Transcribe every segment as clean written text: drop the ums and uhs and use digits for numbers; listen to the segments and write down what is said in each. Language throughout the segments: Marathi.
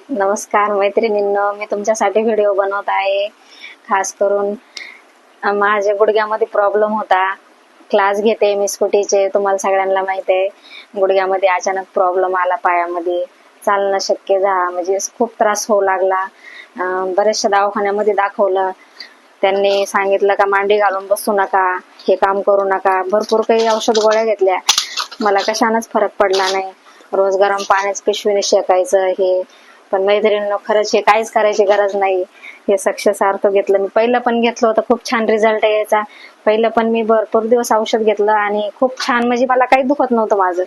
नमस्कार मैत्रिणींनो, मी तुमच्यासाठी व्हिडिओ बनवत आहे. खास करून माझ्या गुडघ्यामध्ये प्रॉब्लेम होता. क्लास घेते मी स्कूटीचे, तुम्हाला सगळ्यांना माहित आहे. गुडघ्यामध्ये अचानक प्रॉब्लेम आला, पायामध्ये चालणं शक्य झालं, म्हणजे खूप त्रास होऊ लागला. बऱ्याचशा दवाखान्यामध्ये दाखवलं. त्यांनी सांगितलं का मांडी घालून बसू नका, हे काम करू नका. भरपूर काही औषध गोळ्या घेतल्या, मला कशानच फरक पडला नाही. रोज गरम पाण्याच पिशवीने शेकायचं हे. पण मैत्रिणींनो, खरंच हे काहीच करायची गरज नाही. हे सक्सेस अर्थ घेतलं मी. पहिलं पण घेतलं होतं, खूप छान रिझल्ट यायचा. पहिलं पण मी भरपूर दिवस औषध घेतलं आणि खूप छान, म्हणजे मला काही दुखत नव्हतं माझं.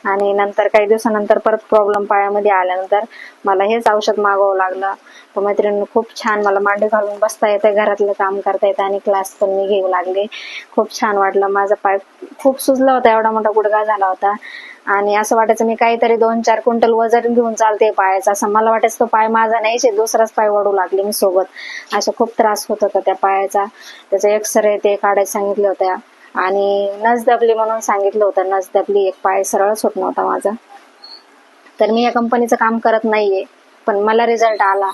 आणि नंतर काही दिवसानंतर परत प्रॉब्लेम पायामध्ये आल्यानंतर मला हेच औषध मागवावं लागलं. तर मैत्रिणींनो, खूप छान मला मांडी घालून बसता येतं, घरातलं काम करता येतं आणि क्लास पण मी घेऊ लागले. खूप छान वाटलं. माझा पाय खूप सुजला होता, एवढा मोठा गुडघा झाला होता. आणि असं वाटायचं मी काहीतरी 2-4 क्विंटल वजन घेऊन चालते पायाचा, असं मला वाटायचं. तो पाय माझा नाहीच, दुसराच पाय वडू लागले मी सोबत. असं खूप त्रास होत होता त्या पायाचा. त्याचा एक्सरे ते काढायला सांगितलं होत्या आणि नस दबली म्हणून सांगितलं होतं. नस दबली, एक पाय सरळच होत नव्हता माझा. तर मी या कंपनीचं काम करत नाहीये, पण मला रिझल्ट आला.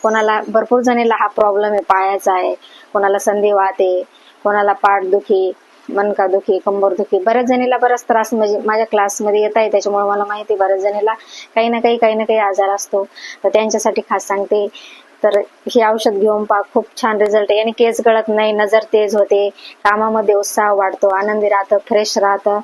कोणाला, भरपूर जणीला हा प्रॉब्लेम आहे, पायाचा आहे. कोणाला संधिवात आहे, कोणाला पाठदुखी, मणकादुखी, कंबरदुखी, बऱ्याच जणीला बराच त्रास, म्हणजे माझ्या क्लासमध्ये येत आहे त्याच्यामुळे मला माहिती. बऱ्याच जणीला काही ना काही आजार असतो. तर त्यांच्यासाठी खास सांगते, तर हे औषध घेऊन पहा, खूप छान रिझल्ट आहे. याने केस गळत नाही, नजर तेज होते, कामामध्ये उत्साह वाढतो, आनंदी राहतं, फ्रेश राहतं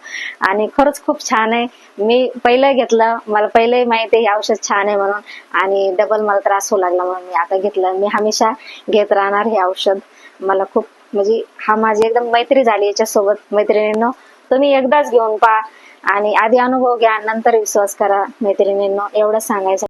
आणि खरंच खूप छान आहे. मी पहिलं घेतलं, मला पहिलंही माहिती आहे हे औषध छान आहे म्हणून, आणि डबल मला त्रास होऊ लागला म्हणून मी आता घेतलं. मी हमेशा घेत राहणार हे औषध. मला खूप, म्हणजे हा माझी एकदम मैत्री झाली याच्यासोबत. मैत्रिणींनो, तुम्ही एकदाच घेऊन पहा आणि आधी अनुभव घ्या, नंतर विश्वास करा. मैत्रिणींनो, एवढं सांगायचं.